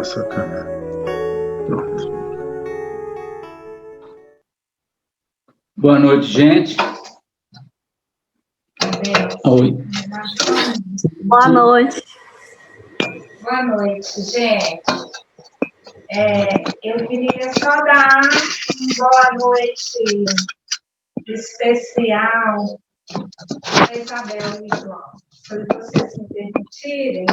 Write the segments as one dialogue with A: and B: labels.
A: essa câmera. Pronto.
B: Boa noite, gente. Oi.
C: Boa noite.
D: Boa noite, gente. Eu queria só dar uma boa noite especial para Isabel e João. Se vocês me permitirem,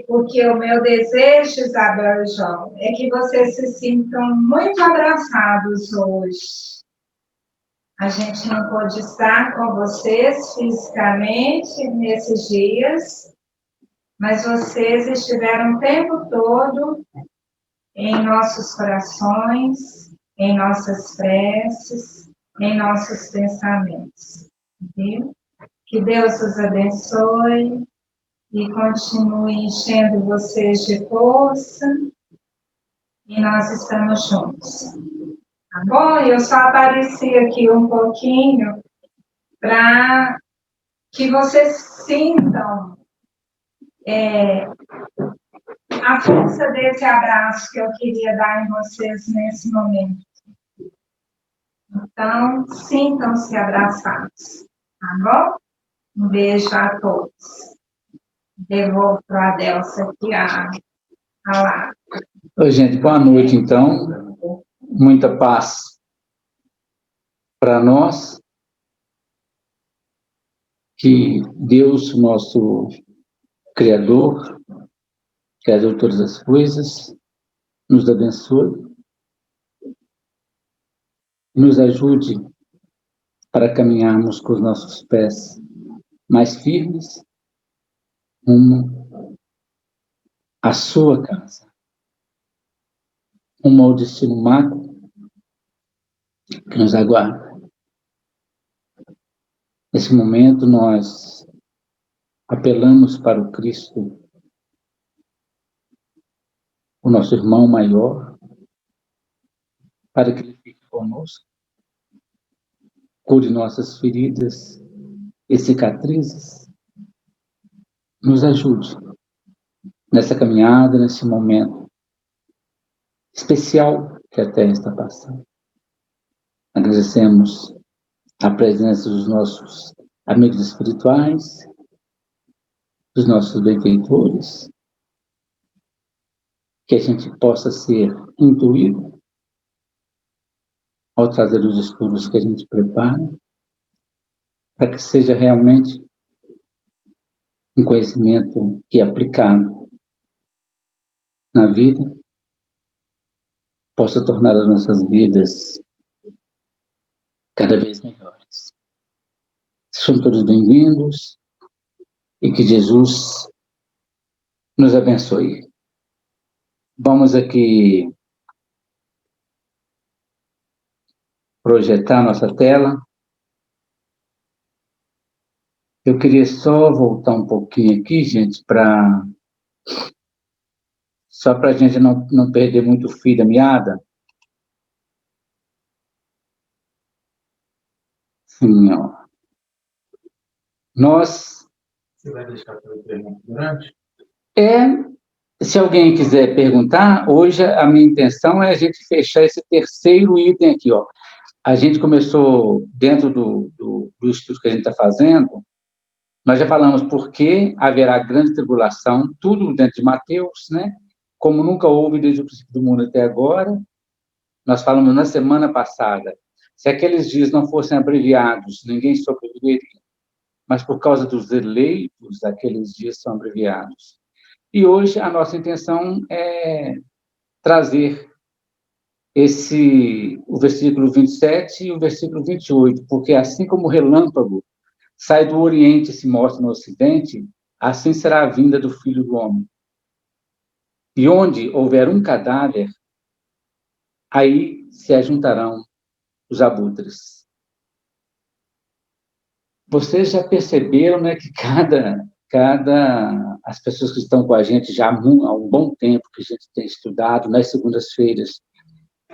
D: porque o meu desejo, Isabel e João, é que vocês se sintam muito abraçados hoje. A gente não pôde estar com vocês fisicamente nesses dias, mas vocês estiveram o tempo todo em nossos corações, em nossas preces, em nossos pensamentos. Viu? Que Deus os abençoe e continue enchendo vocês de força, e nós estamos juntos. Tá bom? Eu só apareci aqui um pouquinho para que vocês sintam a força desse abraço que eu queria dar em vocês nesse momento. Então, sintam-se abraçados, tá bom? Um beijo a todos. Devolvo para a Delsa aqui a palavra.
B: Oi, gente, boa noite, então. Muita paz para nós. Que Deus, nosso Criador de todas as coisas, nos abençoe, nos ajude para caminharmos com os nossos pés mais firmes rumo à sua casa, rumo ao destino magno que nos aguarda. Nesse momento, nós apelamos para o Cristo, o nosso irmão maior, para que ele fique conosco, cure nossas feridas e cicatrizes, nos ajude nessa caminhada, nesse momento especial que a Terra está passando. Agradecemos a presença dos nossos amigos espirituais, dos nossos benfeitores, que a gente possa ser intuído ao trazer os estudos que a gente prepara, para que seja realmente um conhecimento que, aplicado na vida, possa tornar as nossas vidas cada vez melhores. São todos bem-vindos e que Jesus nos abençoe. Vamos aqui projetar nossa tela. Eu queria só voltar um pouquinho aqui, gente, só para a gente não perder muito o fio da meada. Sim, ó. Nós...
A: Você vai deixar para eu perguntar durante?
B: Se alguém quiser perguntar, hoje a minha intenção é a gente fechar esse terceiro item aqui, ó. A gente começou, dentro do estudo que a gente está fazendo, nós já falamos por que haverá grande tribulação, tudo dentro de Mateus, né? Como nunca houve desde o princípio do mundo até agora. Nós falamos na semana passada, se aqueles dias não fossem abreviados, ninguém sobreviveria. Mas por causa dos eleitos, aqueles dias são abreviados. E hoje a nossa intenção é trazer o versículo 27 e o versículo 28, porque assim como o relâmpago sai do Oriente e se mostra no Ocidente, assim será a vinda do Filho do Homem. E onde houver um cadáver, aí se ajuntarão os abutres. Vocês já perceberam, né, que as pessoas que estão com a gente já há um bom tempo que a gente tem estudado nas segundas-feiras,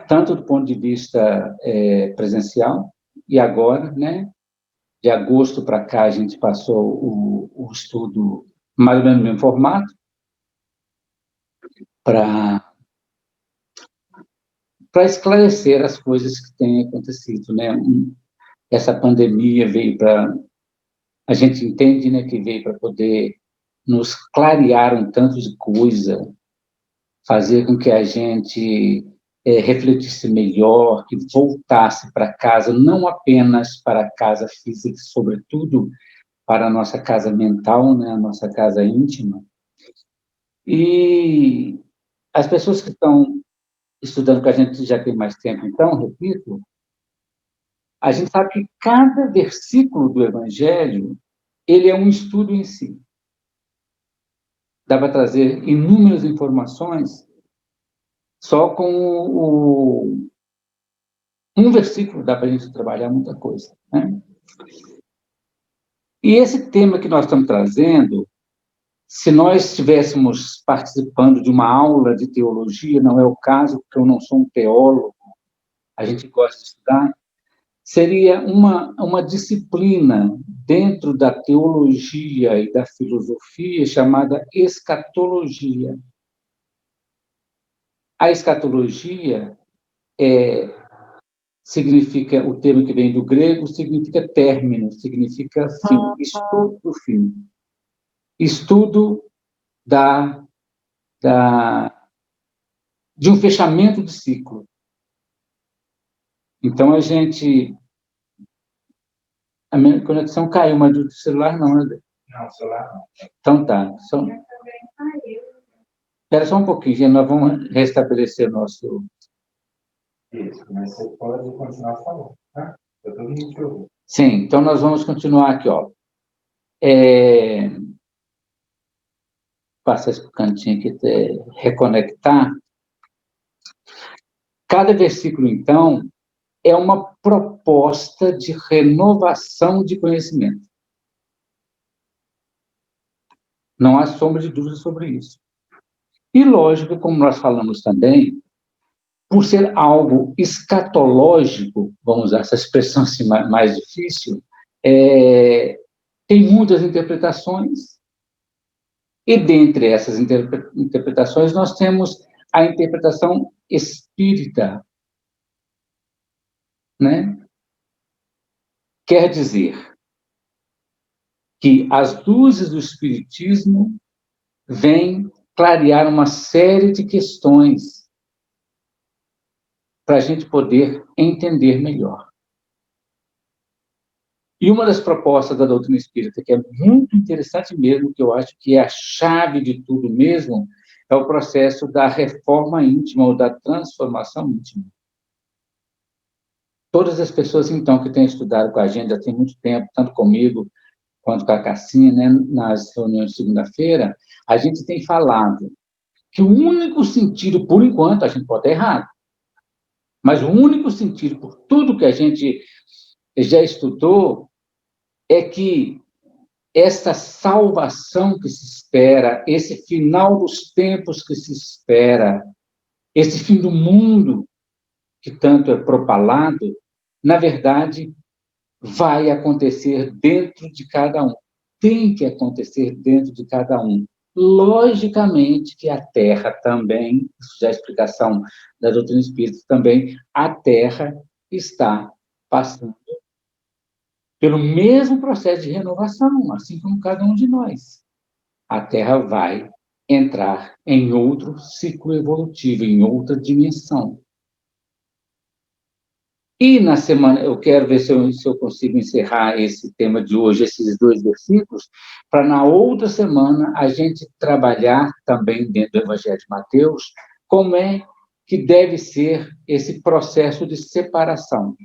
B: tanto do ponto de vista presencial, e agora, né, de agosto para cá, a gente passou o estudo mais ou menos no mesmo formato, para esclarecer as coisas que têm acontecido, né? Essa pandemia veio para... A gente entende, né, que veio para poder nos clarear um tanto de coisa, fazer com que a gente refletisse melhor, que voltasse para casa, não apenas para a casa física, sobretudo para a nossa casa mental, né, a nossa casa íntima. E as pessoas que estão estudando com a gente já tem mais tempo, então, repito, a gente sabe que cada versículo do Evangelho, ele é um estudo em si. Dá para trazer inúmeras informações só com um versículo, dá para a gente trabalhar muita coisa, né? E esse tema que nós estamos trazendo, se nós estivéssemos participando de uma aula de teologia, não é o caso, porque eu não sou um teólogo, a gente gosta de estudar, seria uma disciplina dentro da teologia e da filosofia chamada escatologia. A escatologia significa, o termo que vem do grego, significa término, significa fim, estudo do fim. Estudo de um fechamento de ciclo. Então, a minha conexão caiu, mas do celular não, né?
A: Não, celular não.
B: Então tá. Espera só um pouquinho, gente, nós vamos restabelecer nosso...
A: Isso, mas você pode continuar falando, tá? Eu todo mundo te ouvindo.
B: Sim, então nós vamos continuar aqui, ó. Passar esse cantinho aqui, reconectar. Cada versículo, então, é uma proposta de renovação de conhecimento. Não há sombra de dúvida sobre isso. E, lógico, como nós falamos também, por ser algo escatológico, vamos usar essa expressão assim mais difícil, tem muitas interpretações, e dentre essas interpretações nós temos a interpretação espírita, né? Quer dizer que as luzes do espiritismo vêm clarear uma série de questões para a gente poder entender melhor. E uma das propostas da doutrina espírita, que é muito interessante mesmo, que eu acho que é a chave de tudo mesmo, é o processo da reforma íntima ou da transformação íntima. Todas as pessoas, então, que têm estudado com a gente já tem muito tempo, tanto comigo quanto com a Cassinha, né, nas reuniões de segunda-feira, a gente tem falado que o único sentido, por enquanto, a gente pode estar errado, mas o único sentido, por tudo que a gente já estudou, é que essa salvação que se espera, esse final dos tempos que se espera, esse fim do mundo que tanto é propalado, na verdade, vai acontecer dentro de cada um. Tem que acontecer dentro de cada um. Logicamente que a Terra também, isso já é a explicação da doutrina espírita também, a Terra está passando pelo mesmo processo de renovação, assim como cada um de nós. A Terra vai entrar em outro ciclo evolutivo, em outra dimensão. E na semana, eu quero ver se eu consigo encerrar esse tema de hoje, esses 2 versículos, para na outra semana a gente trabalhar também dentro do Evangelho de Mateus, como é que deve ser esse processo de separação,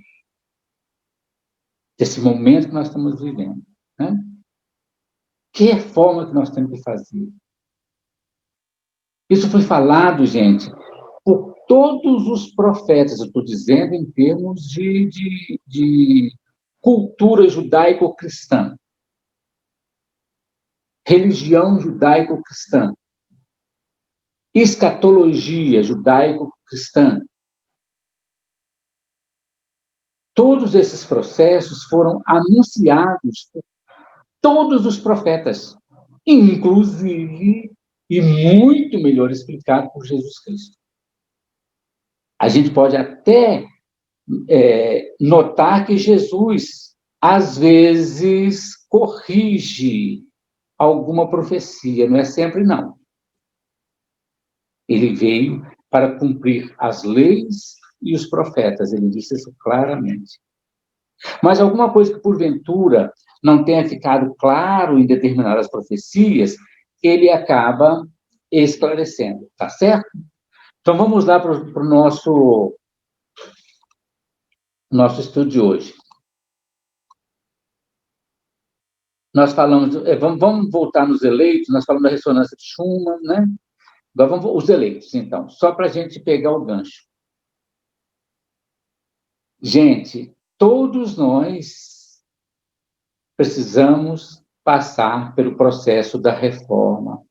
B: desse momento que nós estamos vivendo, né? Que reforma que nós temos que fazer? Isso foi falado, gente, por todos os profetas, eu estou dizendo em termos de cultura judaico-cristã, religião judaico-cristã, escatologia judaico-cristã. Todos esses processos foram anunciados por todos os profetas, inclusive e muito melhor explicado por Jesus Cristo. A gente pode até notar que Jesus, às vezes, corrige alguma profecia, não é sempre, não. Ele veio para cumprir as leis e os profetas, ele disse isso claramente. Mas alguma coisa que, porventura, não tenha ficado claro em determinadas profecias, ele acaba esclarecendo, tá certo? Então, vamos lá para o nosso estudo de hoje. Nós falamos, vamos voltar nos eleitos, nós falamos da ressonância de Schumann, né? Agora vamos os eleitos, então, só para a gente pegar o gancho. Gente, todos nós precisamos passar pelo processo da reforma.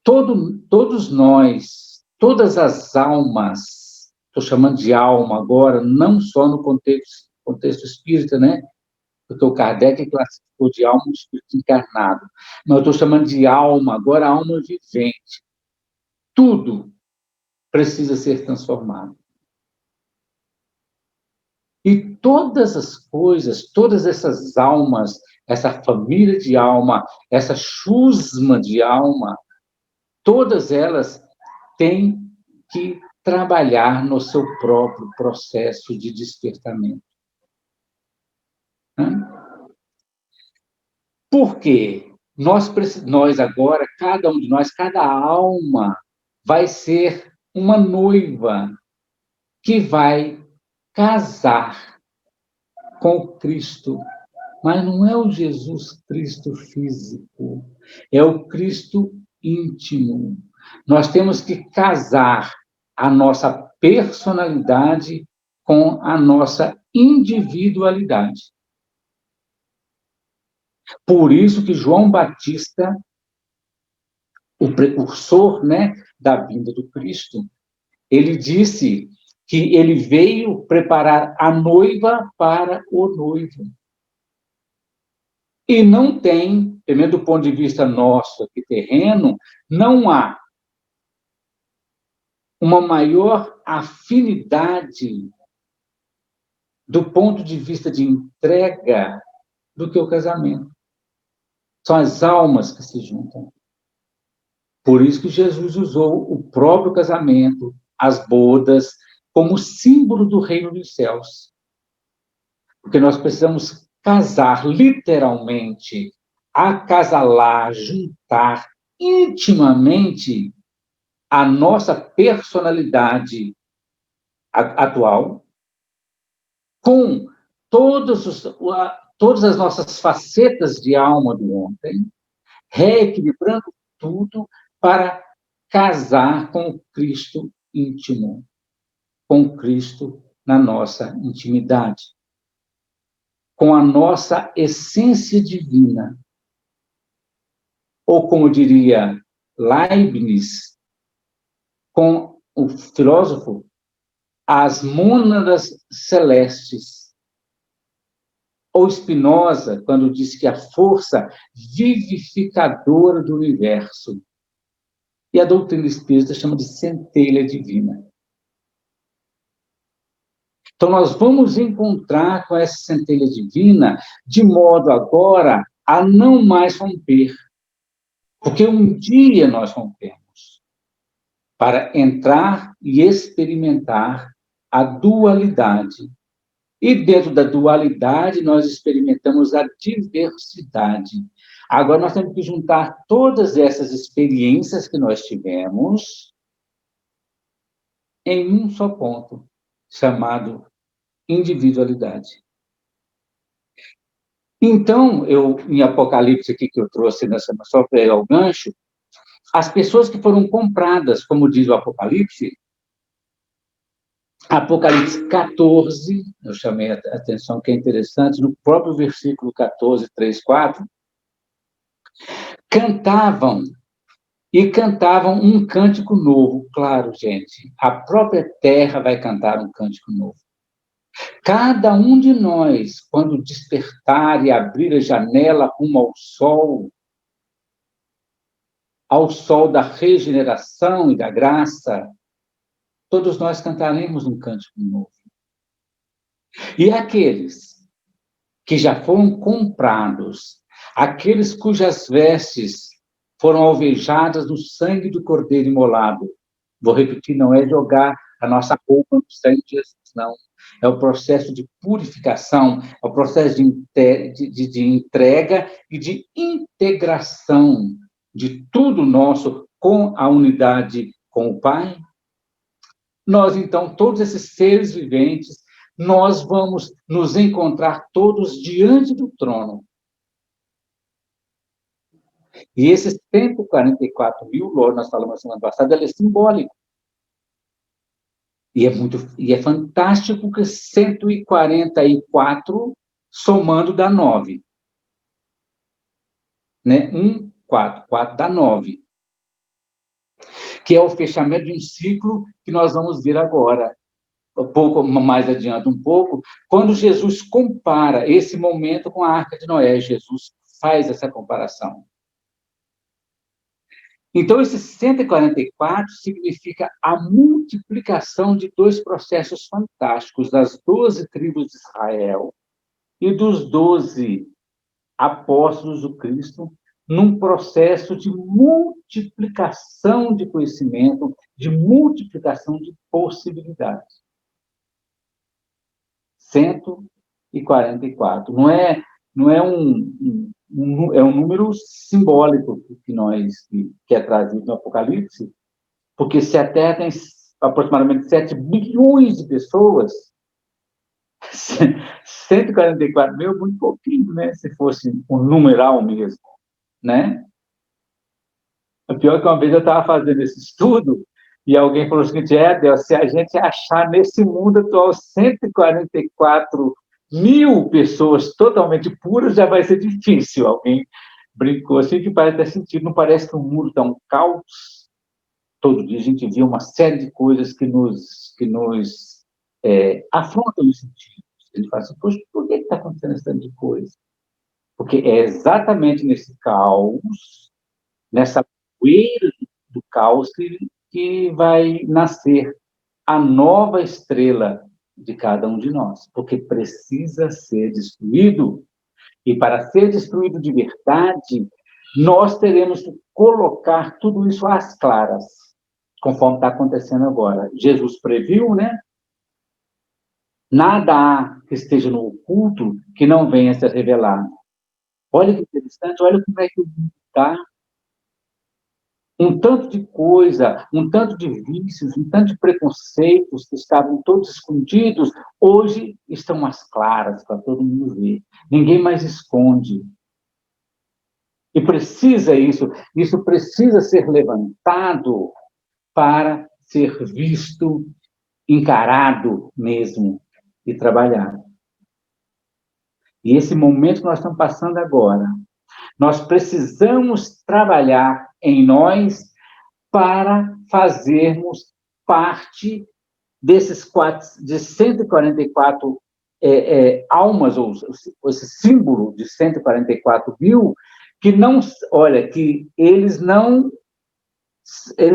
B: Todos nós, todas as almas, estou chamando de alma agora, não só no contexto espírita, né? Porque o Kardec classificou de alma o espírito encarnado. Mas eu estou chamando de alma, agora alma vivente. Tudo precisa ser transformado. E todas as coisas, todas essas almas, essa família de alma, essa chusma de alma, todas elas têm que trabalhar no seu próprio processo de despertamento. Por quê? Nós agora, cada um de nós, cada alma, vai ser uma noiva que vai casar com o Cristo. Mas não é o Jesus Cristo físico, é o Cristo íntimo. Nós temos que casar a nossa personalidade com a nossa individualidade. Por isso que João Batista, o precursor, né, da vinda do Cristo, ele disse que ele veio preparar a noiva para o noivo. E não tem, pelo menos do ponto de vista nosso aqui terreno, não há uma maior afinidade do ponto de vista de entrega do que o casamento. São as almas que se juntam. Por isso que Jesus usou o próprio casamento, as bodas, como símbolo do reino dos céus. Porque nós precisamos casar, literalmente, acasalar, juntar intimamente a nossa personalidade atual com todas as nossas facetas de alma do ontem, reequilibrando tudo para casar com o Cristo íntimo, com o Cristo na nossa intimidade, com a nossa essência divina. Ou, como diria Leibniz, com o filósofo, as mônadas celestes. Ou Spinoza, quando diz que a força vivificadora do universo. E a doutrina espírita chama de centelha divina. Então, nós vamos encontrar com essa centelha divina de modo agora a não mais romper. Porque um dia nós rompemos para entrar e experimentar a dualidade. E dentro da dualidade, nós experimentamos a diversidade. Agora, nós temos que juntar todas essas experiências que nós tivemos em um só ponto, chamado individualidade. Então, em Apocalipse aqui que eu trouxe, só para pegar o gancho, as pessoas que foram compradas, como diz o Apocalipse 14, eu chamei a atenção que é interessante, no próprio versículo 14, 3, 4, cantavam um cântico novo. Claro, gente, a própria terra vai cantar um cântico novo. Cada um de nós, quando despertar e abrir a janela rumo ao sol, ao sol da regeneração e da graça, todos nós cantaremos um cântico novo. E aqueles que já foram comprados, aqueles cujas vestes foram alvejadas no sangue do Cordeiro imolado. Vou repetir, não é jogar a nossa roupa no sangue de Jesus, não. É o processo de purificação, é o processo de entrega e de integração de tudo nosso com a unidade com o Pai. Nós, então, todos esses seres viventes, nós vamos nos encontrar todos diante do trono. E esses 144 mil, nós falamos na semana passada, ele é simbólico. E é fantástico que 144 somando dá 9. Né? 1, 4, 4 dá 9. Que é o fechamento de um ciclo que nós vamos ver agora. Um pouco mais adiante, quando Jesus compara esse momento com a Arca de Noé. Jesus faz essa comparação. Então, esse 144 significa a multiplicação de dois processos fantásticos, das 12 tribos de Israel e dos 12 apóstolos do Cristo, num processo de multiplicação de conhecimento, de multiplicação de possibilidades. 144. Não é um número simbólico que é trazido no Apocalipse, porque se a Terra tem aproximadamente 7 bilhões de pessoas, 144 mil é muito pouquinho, né? Se fosse um numeral mesmo, né? O pior é que uma vez eu estava fazendo esse estudo e alguém falou o seguinte: Deus, se a gente achar nesse mundo atual 144 mil pessoas totalmente puras, já vai ser difícil. Alguém brincou assim, que parece ter sentido. Não parece que o mundo está um caos? Todo dia a gente vê uma série de coisas que nos afrontam os sentidos. A gente fala assim: poxa, por que está acontecendo esse tanto de coisa? Porque é exatamente nesse caos, nessa poeira do caos, que vai nascer a nova estrela de cada um de nós, porque precisa ser destruído. E para ser destruído de verdade, nós teremos que colocar tudo isso às claras, conforme está acontecendo agora. Jesus previu, né? Nada há que esteja no oculto que não venha a ser revelado. Olha que interessante, olha como é que o mundo está. Um tanto de coisa, um tanto de vícios, um tanto de preconceitos que estavam todos escondidos, hoje estão às claras para todo mundo ver. Ninguém mais esconde. E isso precisa ser levantado para ser visto, encarado mesmo e trabalhado. E esse momento que nós estamos passando agora, nós precisamos trabalhar em nós para fazermos parte desses de 144 almas, ou esse símbolo de 144 mil, que não, olha, que eles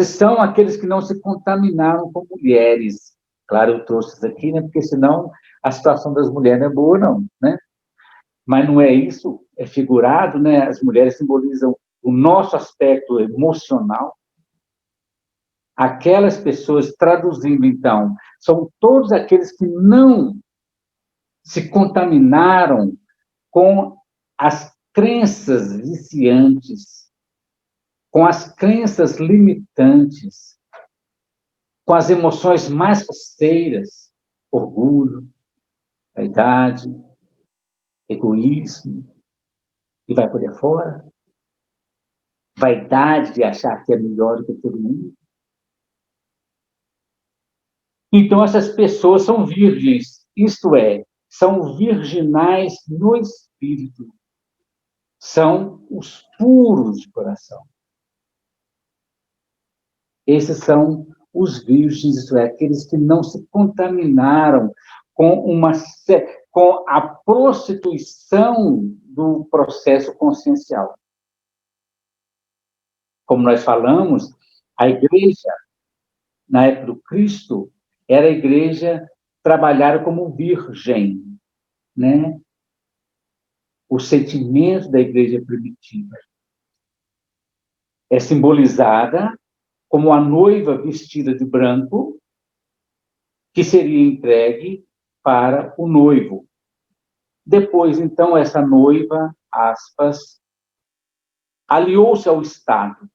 B: são aqueles que não se contaminaram com mulheres. Claro, eu trouxe isso aqui, né, porque senão a situação das mulheres não é boa, não, né? Mas não é isso, é figurado, né? As mulheres simbolizam o nosso aspecto emocional. Aquelas pessoas, traduzindo, então, são todos aqueles que não se contaminaram com as crenças viciantes, com as crenças limitantes, com as emoções mais rasteiras, orgulho, vaidade, egoísmo, e vai por aí fora. Vaidade de achar que é melhor do que todo mundo. Então, essas pessoas são virgens, isto é, são virginais no espírito. São os puros de coração. Esses são os virgens, isto é, aqueles que não se contaminaram com a prostituição do processo consciencial. como nós falamos, a igreja, na época do Cristo, era a igreja trabalhada como virgem, né? O sentimento da igreja primitiva é simbolizada como a noiva vestida de branco, que seria entregue para o noivo. Depois, então, essa noiva, aspas, aliou-se ao Estado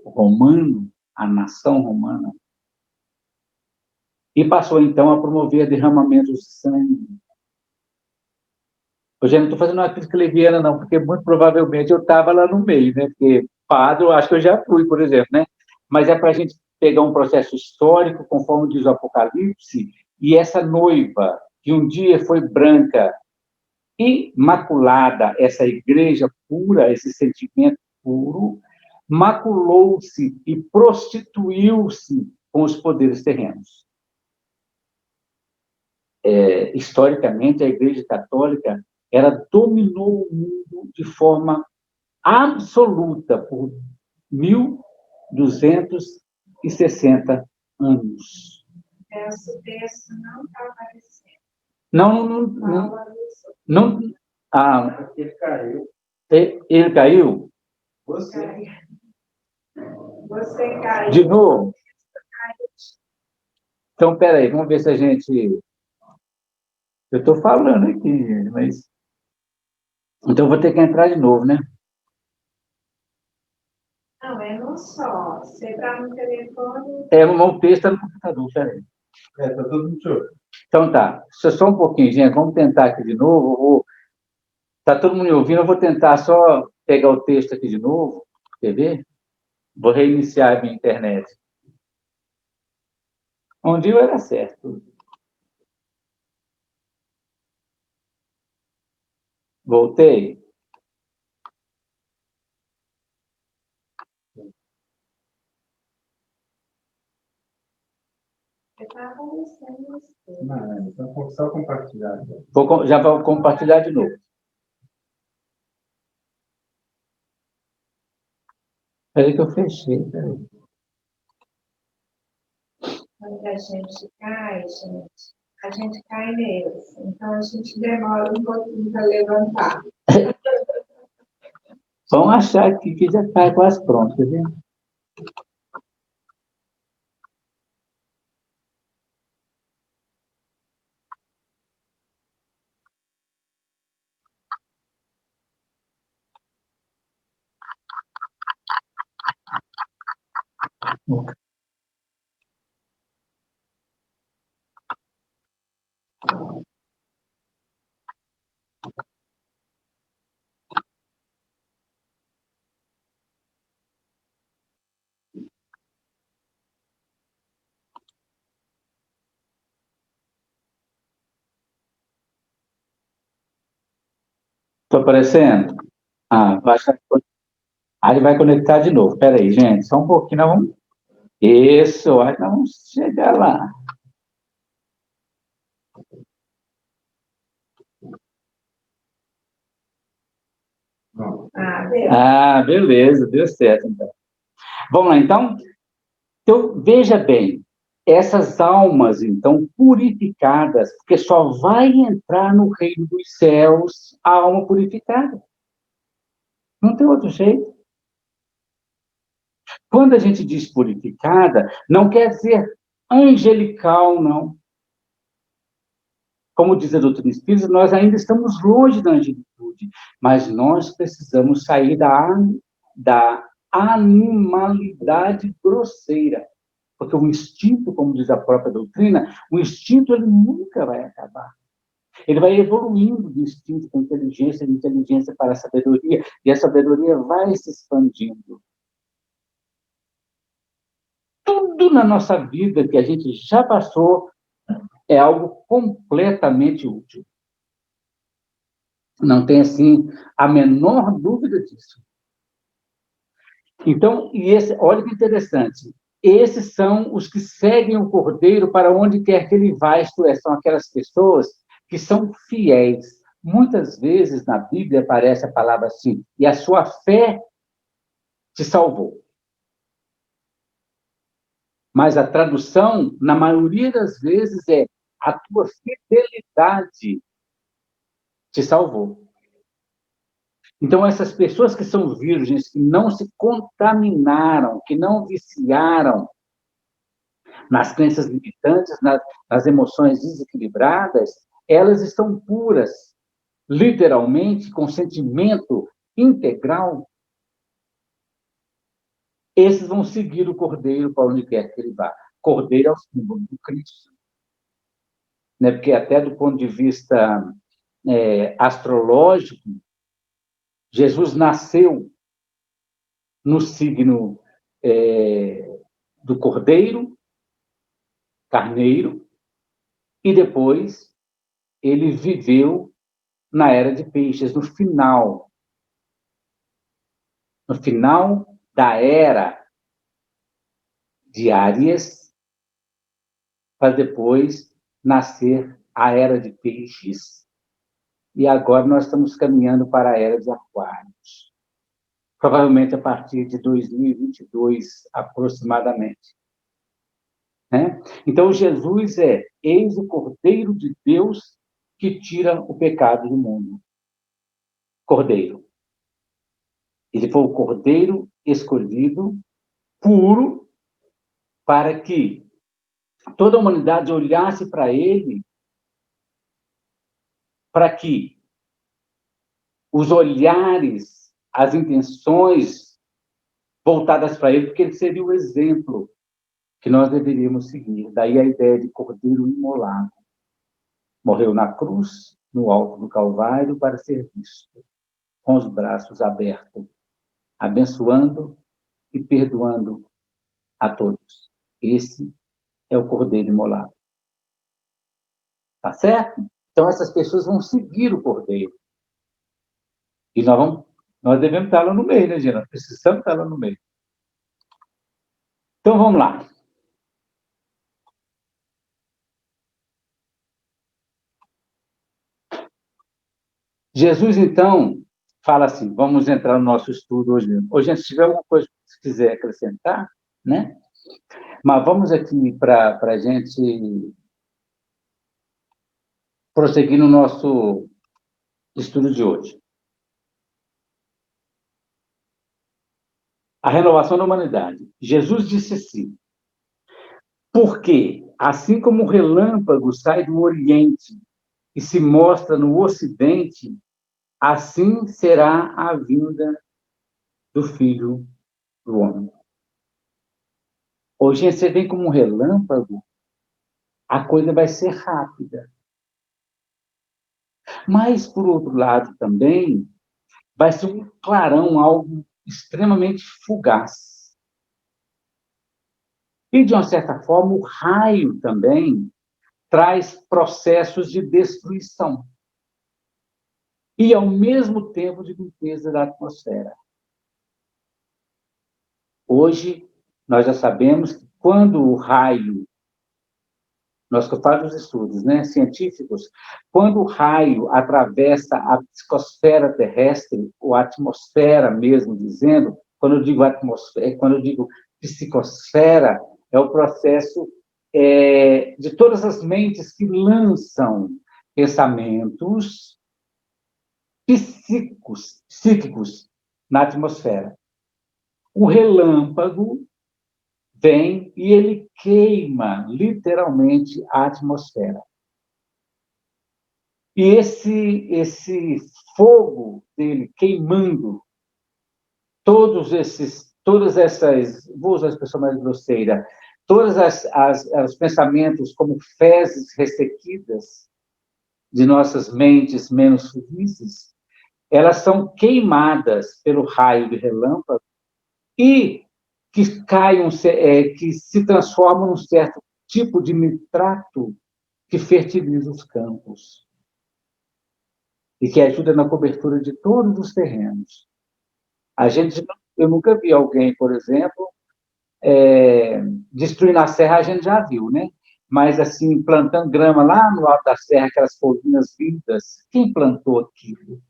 B: romano, a nação romana, e passou, então, a promover derramamentos de sangue. Eu já não estou fazendo uma crítica leviana, não, porque muito provavelmente eu estava lá no meio, né? Porque padre, eu acho que eu já fui, por exemplo, né? Mas é para a gente pegar um processo histórico, conforme diz o Apocalipse, e essa noiva, que um dia foi branca, imaculada, essa igreja pura, esse sentimento puro, maculou-se e prostituiu-se com os poderes terrenos. Historicamente, a Igreja Católica ela dominou o mundo de forma absoluta por 1.260 anos.
D: Esse texto não está aparecendo.
B: Não.
A: Ele caiu.
B: Ele caiu?
A: Você
D: caiu.
B: De novo? Então, peraí, vamos ver se a gente... Eu estou falando aqui, mas... Então, eu vou ter que entrar de novo, né?
D: Não, é no só. Você está no telefone...
B: O texto está no computador, peraí.
A: Está todo mundo show.
B: Então, tá. Só um pouquinho, gente. Vamos tentar aqui de novo. Está todo mundo me ouvindo? Eu vou tentar só pegar o texto aqui de novo. Quer ver? Vou reiniciar a minha internet. Um dia vai dar certo. Voltei.
A: Não, então só compartilhar.
B: Já vou compartilhar de novo. Peraí que eu fechei. Peraí.
D: Quando a gente cai neles. Então, a gente demora um pouquinho para levantar.
B: Vamos achar que já está quase pronto, quer ver? Estou aparecendo? Ele vai conectar de novo. Espera aí, gente. Só um pouquinho, nós vamos... Isso, nós vamos chegar lá. Beleza, deu certo, então. Vamos lá, então? Então, veja bem, essas almas, então, purificadas, porque só vai entrar no reino dos céus a alma purificada. Não tem outro jeito. Quando a gente diz purificada, não quer dizer angelical, não. Como diz a doutrina espírita, nós ainda estamos longe da angelitude, mas nós precisamos sair da animalidade grosseira, porque o instinto, como diz a própria doutrina, o instinto ele nunca vai acabar. Ele vai evoluindo do instinto para a inteligência, de inteligência para a sabedoria, e a sabedoria vai se expandindo. Tudo na nossa vida que a gente já passou é algo completamente útil. Não tem, assim, a menor dúvida disso. Então, olha que interessante, esses são os que seguem o Cordeiro para onde quer que ele vá, isto é, são aquelas pessoas que são fiéis, muitas vezes na Bíblia aparece a palavra assim, e a sua fé te salvou. Mas a tradução, na maioria das vezes, é a tua fidelidade te salvou. Então, essas pessoas que são virgens, que não se contaminaram, que não viciaram nas crenças limitantes, nas emoções desequilibradas, elas estão puras, literalmente, com sentimento integral. Esses vão seguir o Cordeiro para onde quer que ele vá. Cordeiro é o símbolo do Cristo. Né? Porque até do ponto de vista astrológico, Jesus nasceu no signo do Cordeiro, Carneiro, e depois ele viveu na era de Peixes, no final da era de Áries, para depois nascer a era de Peixes, e agora nós estamos caminhando para a era de Aquários, provavelmente a partir de 2022, aproximadamente. Né? Então, Jesus eis o Cordeiro de Deus que tira o pecado do mundo. Cordeiro. Ele foi o Cordeiro escolhido, puro, para que toda a humanidade olhasse para ele, para que os olhares, as intenções voltadas para ele, porque ele seria o exemplo que nós deveríamos seguir. Daí a ideia de Cordeiro imolado. Morreu na cruz, no alto do Calvário, para ser visto, com os braços abertos, abençoando e perdoando a todos. Esse é o Cordeiro imolado. Tá certo? Então, essas pessoas vão seguir o Cordeiro. E nós devemos estar lá no meio, né, gente? Nós precisamos estar lá no meio. Então, vamos lá. Jesus, então, fala assim, vamos entrar no nosso estudo hoje. Hoje, se tiver alguma coisa que você quiser acrescentar, né? Mas vamos aqui para a gente prosseguir no nosso estudo de hoje. A renovação da humanidade. Jesus disse assim, porque, assim como o relâmpago sai do Oriente e se mostra no Ocidente, assim será a vinda do Filho do Homem. Hoje você vem como um relâmpago, a coisa vai ser rápida. Mas, por outro lado, também, vai ser um clarão, algo extremamente fugaz. E, de uma certa forma, o raio também traz processos de destruição. E, ao mesmo tempo, de limpeza da atmosfera. Hoje, nós já sabemos que quando o raio, nós que fazemos os estudos, né, científicos, quando o raio atravessa a psicosfera terrestre, ou a atmosfera mesmo dizendo, quando eu digo atmosfera, quando eu digo psicosfera, é o processo de todas as mentes que lançam pensamentos psíquicos na atmosfera. O relâmpago vem e ele queima, literalmente, a atmosfera. E esse fogo dele queimando todas essas, vou usar a expressão mais grosseira, todos os pensamentos como fezes ressequidas de nossas mentes menos felizes, elas são queimadas pelo raio de relâmpago e que se transformam num certo tipo de nitrato que fertiliza os campos e que ajuda na cobertura de todos os terrenos. Eu nunca vi alguém, por exemplo, destruindo a serra, a gente já viu, né? mas assim, plantando grama lá no alto da serra, aquelas folhinhas lindas. Quem plantou aquilo?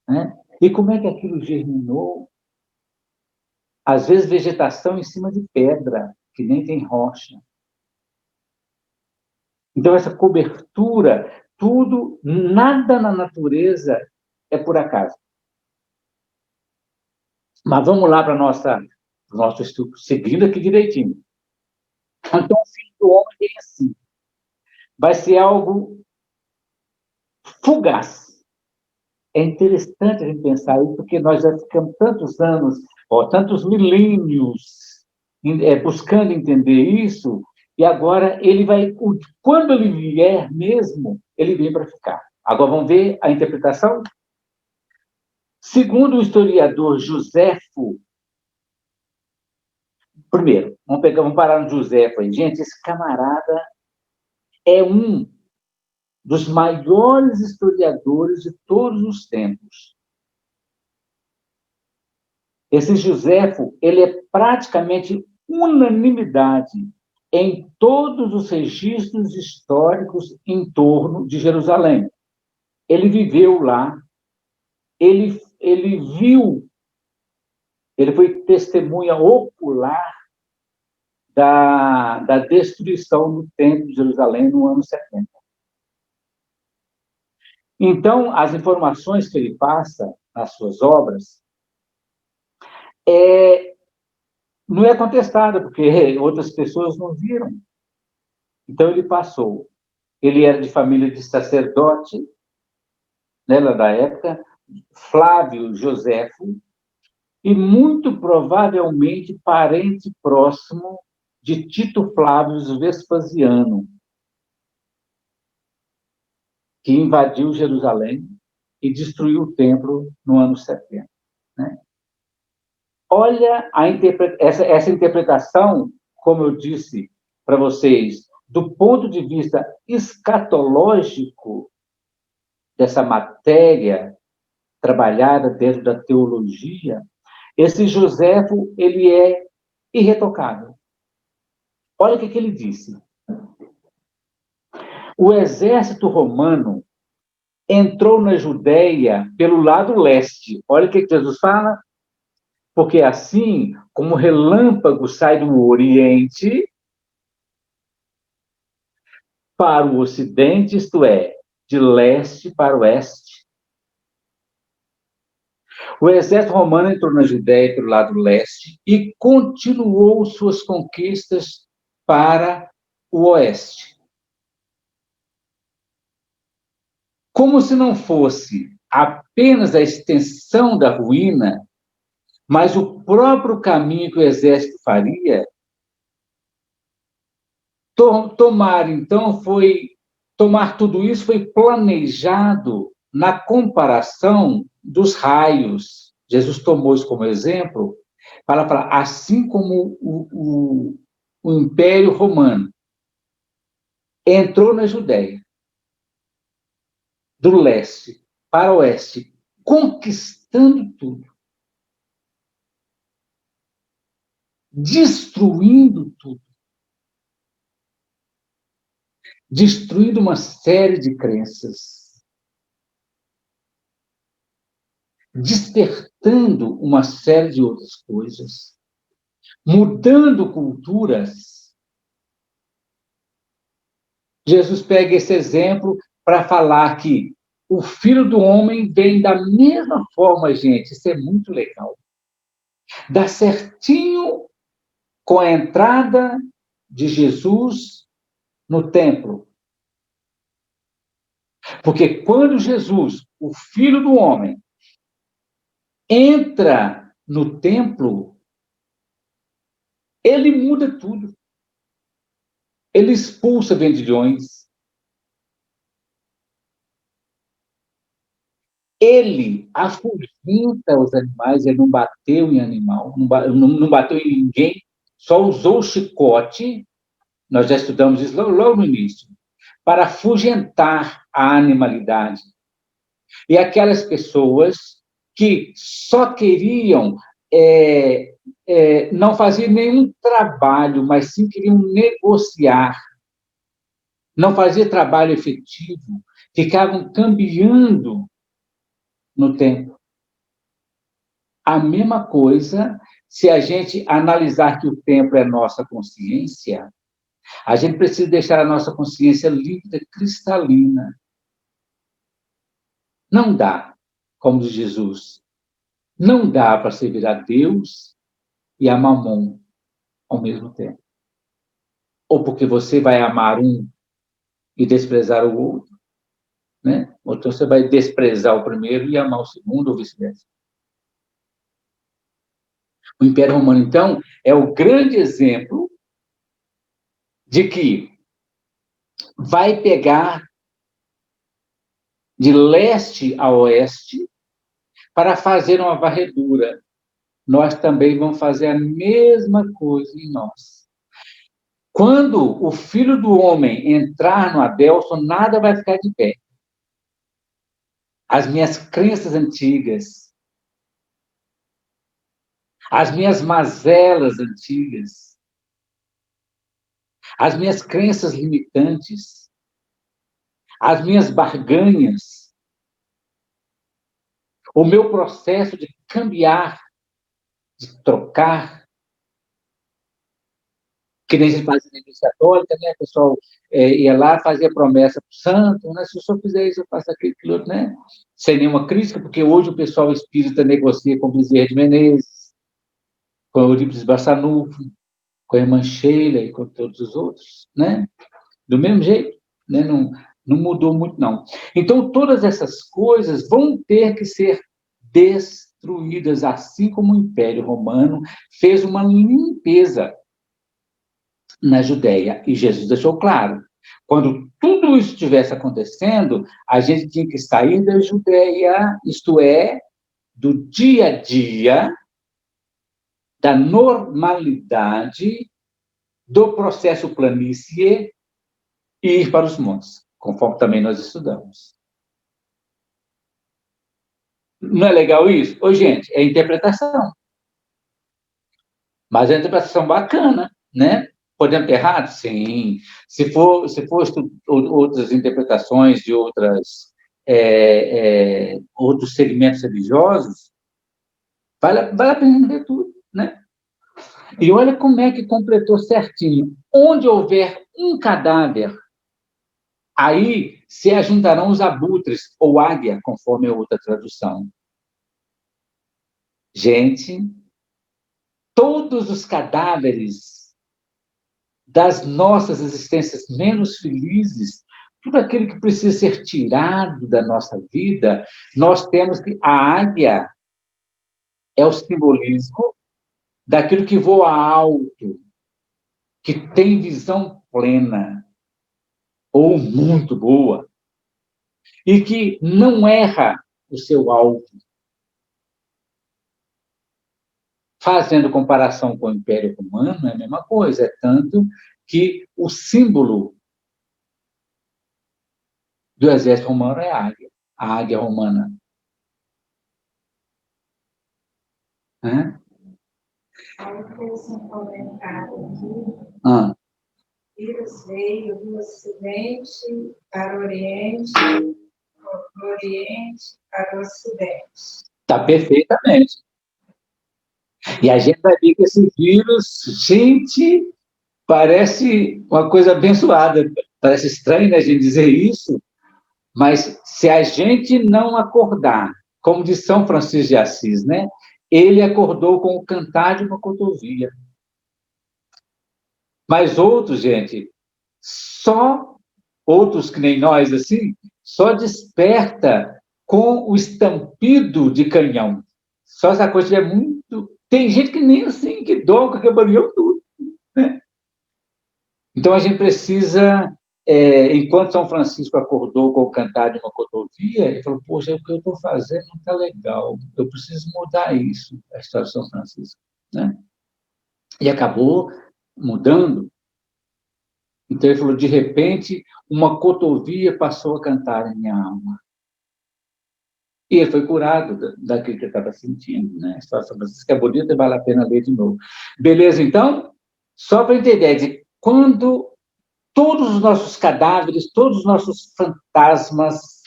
B: Né? E como é que aquilo germinou? Às vezes, vegetação em cima de pedra, que nem tem rocha. Então, essa cobertura, tudo, nada na natureza é por acaso. Mas vamos lá para o nosso estudo, seguindo aqui direitinho. Então, o Filho do Homem é assim. Vai ser algo fugaz. É interessante a gente pensar isso, porque nós já ficamos tantos anos, tantos milênios, buscando entender isso, e agora ele vai, quando ele vier mesmo, ele vem para ficar. Agora vamos ver a interpretação? Segundo o historiador Joséfo, primeiro, vamos parar no Joséfo aí. Gente, esse camarada é um dos maiores historiadores de todos os tempos. Esse Joséfo, ele é praticamente unanimidade em todos os registros históricos em torno de Jerusalém. Ele viveu lá, ele viu, ele foi testemunha ocular da destruição do Templo de Jerusalém no ano 70. Então, as informações que ele passa nas suas obras não é contestada, porque outras pessoas não viram. Então, ele passou. Ele era de família de sacerdote, né, lá da época, Flávio Joséfo, e muito provavelmente parente próximo de Tito Flávio Vespasiano, que invadiu Jerusalém e destruiu o templo no ano 70. Né? Olha essa interpretação, como eu disse para vocês, do ponto de vista escatológico dessa matéria trabalhada dentro da teologia, esse Joséfo, ele é irretocável. Olha o que ele disse. O exército romano entrou na Judéia pelo lado leste. Olha o que Jesus fala. Porque assim como o relâmpago sai do Oriente para o Ocidente, isto é, de leste para o oeste. O exército romano entrou na Judéia pelo lado leste e continuou suas conquistas para o oeste. Como se não fosse apenas a extensão da ruína, mas o próprio caminho que o exército faria, tomar tudo isso foi planejado na comparação dos raios. Jesus tomou isso como exemplo para falar, assim como o Império Romano entrou na Judéia, do leste para o oeste, conquistando tudo, destruindo tudo, destruindo uma série de crenças, despertando uma série de outras coisas, mudando culturas. Jesus pega esse exemplo para falar que o Filho do Homem vem da mesma forma, gente, isso é muito legal. Dá certinho com a entrada de Jesus no templo. Porque quando Jesus, o Filho do Homem, entra no templo, ele muda tudo. Ele expulsa vendilhões. Ele afugenta os animais, ele não bateu em animal, não bateu em ninguém, só usou o chicote, nós já estudamos isso logo no início, para afugentar a animalidade. E aquelas pessoas que só queriam não faziam nenhum trabalho, mas sim queriam negociar. Não fazia trabalho efetivo, ficavam cambiando no tempo. A mesma coisa, se a gente analisar que o tempo é nossa consciência, a gente precisa deixar a nossa consciência límpida, cristalina. Não dá, como diz Jesus, não dá para servir a Deus e a Mamon ao mesmo tempo. Ou porque você vai amar um e desprezar o outro, né? Ou então você vai desprezar o primeiro e amar o segundo, ou vice-versa. O Império Romano, então, é o grande exemplo de que vai pegar de leste a oeste para fazer uma varredura. Nós também vamos fazer a mesma coisa em nós. Quando o Filho do Homem entrar no Adelson, nada vai ficar de pé. As minhas crenças antigas, as minhas mazelas antigas, as minhas crenças limitantes, as minhas barganhas, o meu processo de cambiar, de trocar, que nem se faz na Igreja Católica, né? O pessoal ia lá, fazia promessa para o santo, né? Se o senhor fizer isso, eu faço aquilo, outro, né? Sem nenhuma crítica, porque hoje o pessoal espírita negocia com Bezerra de Menezes, com Eurípides Barçanufo, com a irmã Sheila e com todos os outros, né? Do mesmo jeito, né? Não mudou muito, não. Então, todas essas coisas vão ter que ser destruídas, assim como o Império Romano fez uma limpeza na Judéia. E Jesus deixou claro, quando tudo isso estivesse acontecendo, a gente tinha que sair da Judéia, isto é, do dia a dia, da normalidade, do processo planície e ir para os montes, conforme também nós estudamos. Não é legal isso? Ô, gente, é interpretação. Mas é uma interpretação bacana, né? Podemos ter errado? Sim. Se for outras interpretações de outros segmentos religiosos, vale a pena ver tudo, né? E olha como é que completou certinho. Onde houver um cadáver, aí se ajuntarão os abutres, ou águia, conforme a outra tradução. Gente, todos os cadáveres das nossas existências menos felizes, tudo aquilo que precisa ser tirado da nossa vida, nós temos que... A águia é o simbolismo daquilo que voa alto, que tem visão plena, ou muito boa, e que não erra o seu alvo. Fazendo comparação com o Império Romano, é a mesma coisa, é tanto que o símbolo do exército romano é a águia romana. Né?
D: Aí fez um comentário aqui.
B: Ah.
D: Vírus veio do Ocidente para o Oriente, do Oriente para o Ocidente.
B: Está perfeitamente. E a gente vai ver que esse vírus, gente, parece uma coisa abençoada. Parece estranho, né, a gente dizer isso, mas se a gente não acordar, como diz São Francisco de Assis, né? Ele acordou com o cantar de uma cotovia. Mas outros, gente, só outros que nem nós, assim, só desperta com o estampido de canhão. Só essa coisa é muito... Tem gente que nem assim, que dorme com aquele barulhão tudo. Né? Então, a gente precisa... enquanto São Francisco acordou com o cantar de uma cotovia, ele falou, poxa, o que eu estou fazendo não está legal, eu preciso mudar isso, a história de São Francisco. Né? E acabou mudando. Então, ele falou, de repente, uma cotovia passou a cantar em minha alma. E ele foi curado daquilo que ele estava sentindo, né? A história de São Francisco é bonita e vale a pena ler de novo. Beleza, então? Só para ter ideia de quando todos os nossos cadáveres, todos os nossos fantasmas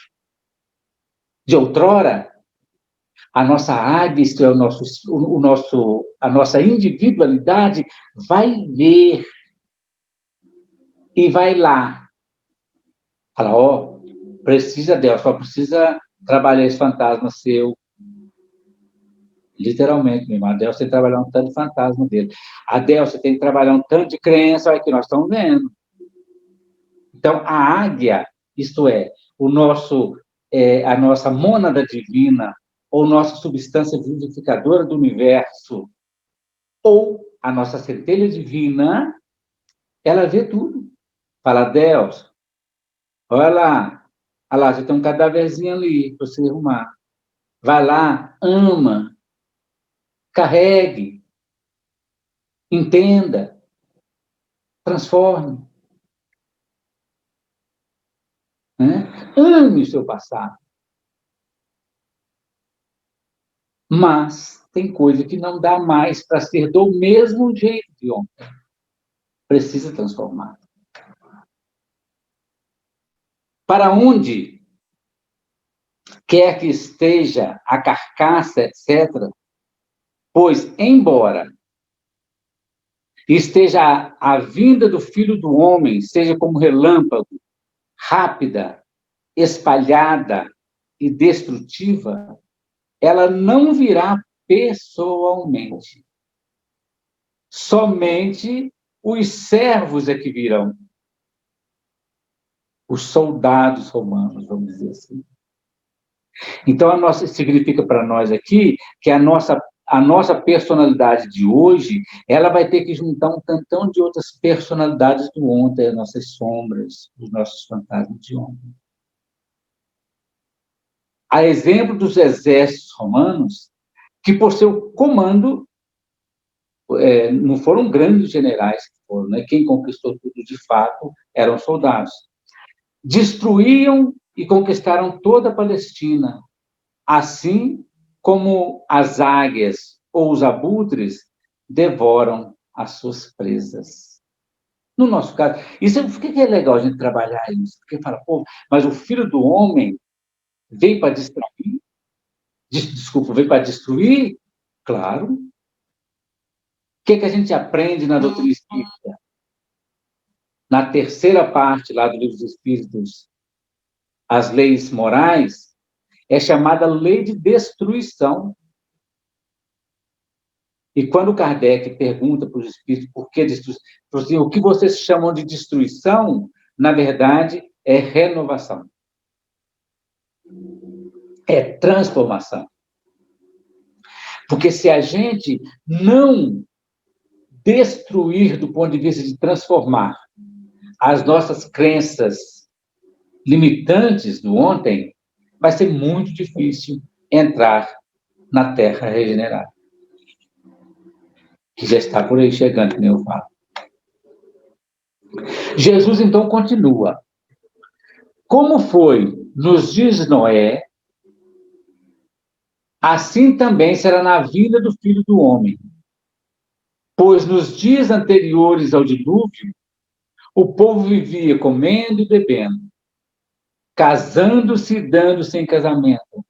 B: de outrora, a nossa águia, isto é, a nossa individualidade, vai ver e vai lá. Fala, ó, precisa Deus, só precisa trabalhar esse fantasma seu. Literalmente, meu irmão. A Delcia tem que trabalhar um tanto de fantasma dele. A Delcia tem que trabalhar um tanto de crença, olha que nós estamos vendo. Então, a águia, isto é, a nossa mônada divina, ou nossa substância vivificadora do universo, ou a nossa centelha divina, ela vê tudo. Fala, Deus, olha lá, você tem um cadáverzinho ali para você arrumar. Vai lá, ama, carregue, entenda, transforme. Né? Ame o seu passado. Mas tem coisa que não dá mais para ser do mesmo jeito de ontem. Precisa transformar. Para onde quer que esteja a carcaça, etc., pois, embora esteja a vinda do Filho do Homem, seja como relâmpago, rápida, espalhada e destrutiva, ela não virá pessoalmente. Somente os servos é que virão. Os soldados romanos, vamos dizer assim. Então, significa para nós aqui que a nossa personalidade de hoje, ela vai ter que juntar um tantão de outras personalidades do ontem, as nossas sombras, os nossos fantasmas de ontem. A exemplo dos exércitos romanos, que por seu comando, não foram grandes generais que foram, né? Quem conquistou tudo de fato eram soldados. Destruíam e conquistaram toda a Palestina, assim como as águias ou os abutres devoram as suas presas. No nosso caso, por que é legal a gente trabalhar isso? Porque fala, pô, mas o Filho do Homem veio para destruir? Desculpa, veio para destruir? Claro. O que a gente aprende na doutrina espírita? Na terceira parte lá do Livro dos Espíritos, as leis morais, é chamada lei de destruição. E quando Kardec pergunta para os espíritos por que destruição, assim, o que vocês chamam de destruição, na verdade, é renovação. É transformação. Porque se a gente não destruir do ponto de vista de transformar as nossas crenças limitantes do ontem, vai ser muito difícil entrar na Terra regenerada. Que já está por aí chegando, como eu falo. Jesus, então, continua. Como foi nos dias de Noé, assim também será na vinda do Filho do Homem. Pois nos dias anteriores ao dilúvio, o povo vivia comendo e bebendo, casando-se e dando-se em casamento,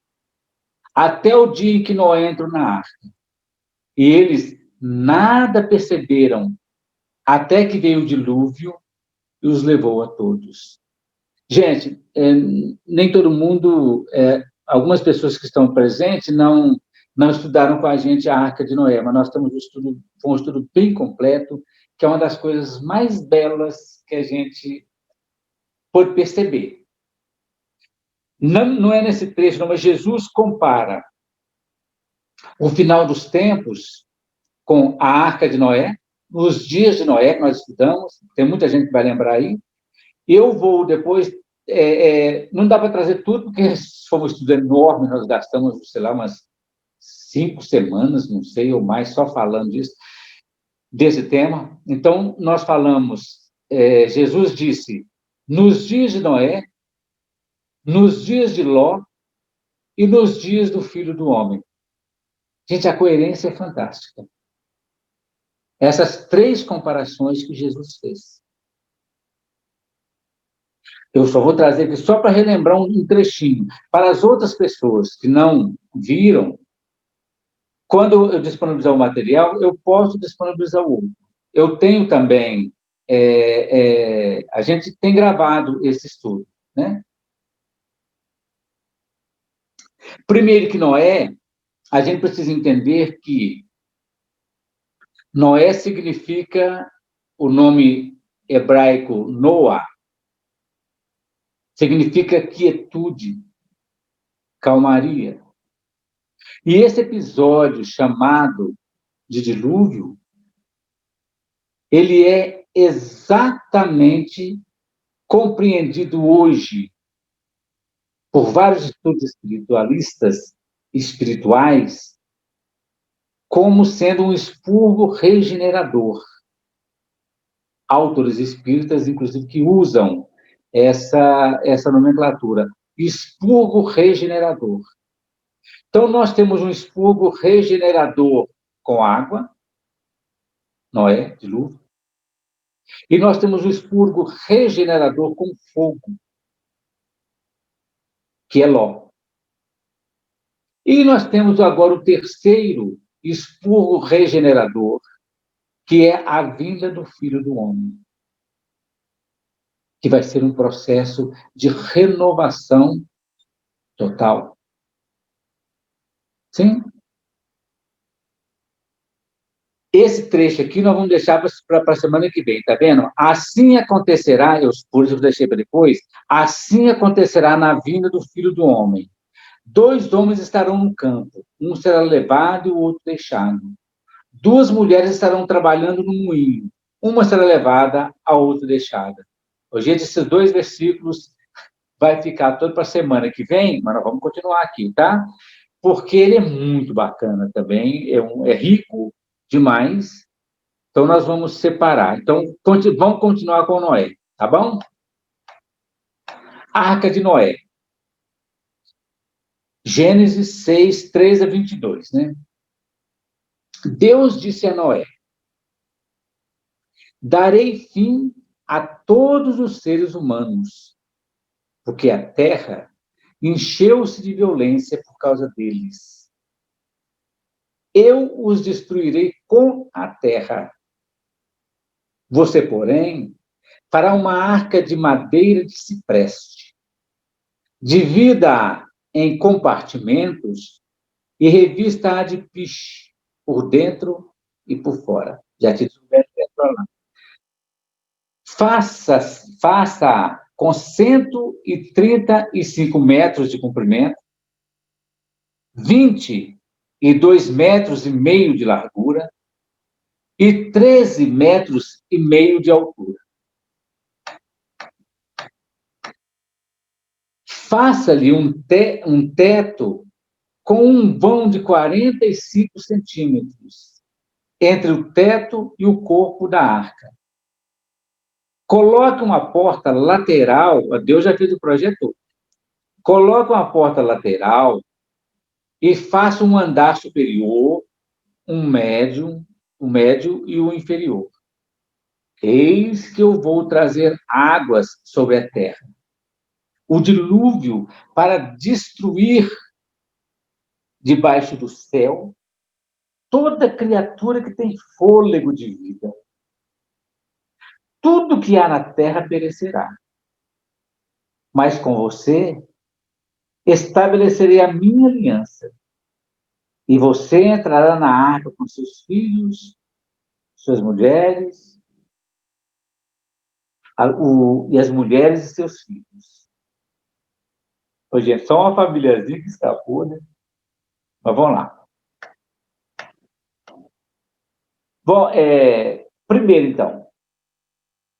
B: até o dia em que Noé entrou na arca. E eles nada perceberam, até que veio o dilúvio e os levou a todos. Gente, nem todo mundo, algumas pessoas que estão presentes não estudaram com a gente a Arca de Noé, mas nós temos um estudo bem completo, que é uma das coisas mais belas que a gente pode perceber. Não é nesse trecho, não, mas Jesus compara o final dos tempos com a Arca de Noé, nos dias de Noé, que nós estudamos, tem muita gente que vai lembrar aí. Eu vou depois, não dá para trazer tudo, porque foi um estudo enorme, nós gastamos, sei lá, umas 5 semanas, não sei, ou mais, só falando desse tema. Então, nós falamos, Jesus disse, nos dias de Noé, nos dias de Ló, e nos dias do Filho do Homem. Gente, a coerência é fantástica. Essas três comparações que Jesus fez. Eu só vou trazer aqui só para relembrar um trechinho. Para as outras pessoas que não viram, quando eu disponibilizar o material, eu posso disponibilizar o outro. Eu tenho também, a gente tem gravado esse estudo, né? Primeiro que Noé, a gente precisa entender que Noé significa o nome hebraico Noah, significa quietude, calmaria. E esse episódio chamado de dilúvio, ele é exatamente compreendido hoje por vários estudos espirituais, como sendo um expurgo regenerador. Autores espíritas, inclusive, que usam essa nomenclatura, expurgo regenerador. Então, nós temos um expurgo regenerador com água, Noé, dilúvio, e nós temos um expurgo regenerador com fogo, que é Ló. E nós temos agora o terceiro expurgo regenerador, que é a vinda do Filho do Homem, que vai ser um processo de renovação total. Sim? Esse trecho aqui nós vamos deixar para a semana que vem, tá vendo? Assim acontecerá, por isso eu deixei para depois, assim acontecerá na vinda do Filho do Homem. 2 homens estarão no campo, um será levado e o outro deixado. 2 mulheres estarão trabalhando no moinho, uma será levada, a outra deixada. Hoje, esses 2 versículos vai ficar todo para a semana que vem, mas nós vamos continuar aqui, tá? Porque ele é muito bacana também, é rico demais, então nós vamos separar. Então, vamos continuar com Noé, tá bom? Arca de Noé. Gênesis 6, 13 a 22, né? Deus disse a Noé: darei fim a todos os seres humanos, porque a terra encheu-se de violência por causa deles. Eu os destruirei com a terra. Você, porém, fará uma arca de madeira de cipreste. Divida-a em compartimentos e revista-a de piche, por dentro e por fora. Já te souber lá. Faça com 135 metros de comprimento, 22 metros e meio de largura e 13 metros e meio de altura. Faça-lhe um teto com um vão de 45 centímetros entre o teto e o corpo da arca. Coloque uma porta lateral, Deus já fez o projeto. Coloque uma porta lateral e faça um andar superior, um médio e um inferior. Eis que eu vou trazer águas sobre a terra, o dilúvio para destruir debaixo do céu toda criatura que tem fôlego de vida. Tudo que há na terra perecerá. Mas com você estabelecerei a minha aliança. E você entrará na arca com seus filhos, suas mulheres, e as mulheres e seus filhos. Hoje é só uma famíliazinha que escapou, né? Mas vamos lá. Bom, primeiro, então,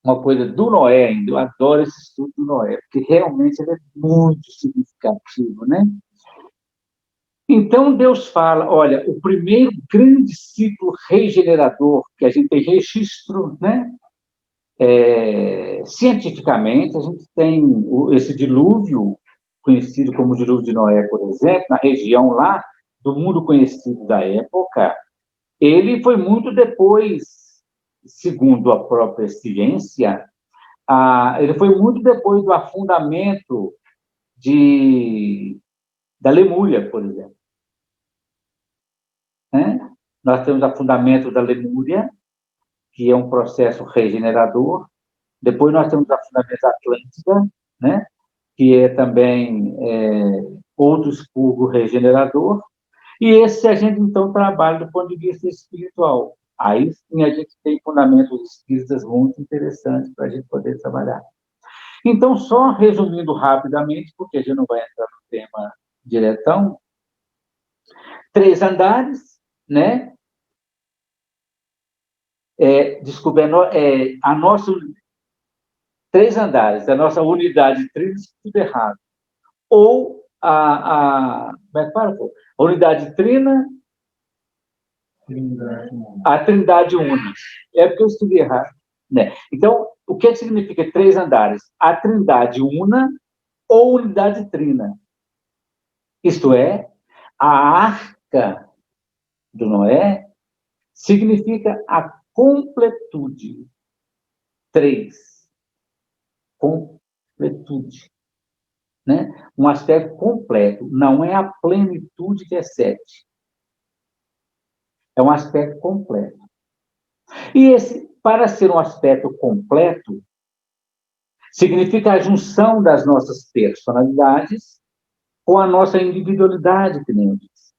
B: uma coisa do Noé ainda, eu adoro esse estudo do Noé, porque realmente ele é muito significativo, né? Então, Deus fala, olha, o primeiro grande ciclo regenerador que a gente tem registro, né? Cientificamente, a gente tem esse dilúvio conhecido como dilúvio de Noé, por exemplo, na região lá do mundo conhecido da época, ele foi muito depois, segundo a própria ciência, ele foi muito depois do afundamento da Lemúria, por exemplo. Né? Nós temos o afundamento da Lemúria, que é um processo regenerador. Depois nós temos o afundamento da Atlântida, né? Que é também outro expurgo regenerador. E esse a gente, então, trabalha do ponto de vista espiritual. Aí sim a gente tem fundamentos espíritas muito interessantes para a gente poder trabalhar. Então, só resumindo rapidamente, porque a gente não vai entrar no tema diretão, 3 andares, né? A nossa 3 andares, a nossa unidade trina, tudo errado. Ou como é que fala? A unidade trina, a trindade una. É porque eu estudei errado. Né? Então, o que significa 3 andares? A trindade una ou unidade trina. Isto é, a arca do Noé significa a completude. 3. Completude. Né? Um aspecto completo. Não é a plenitude que é 7. É um aspecto completo. E para ser um aspecto completo, significa a junção das nossas personalidades com a nossa individualidade, que nem eu disse.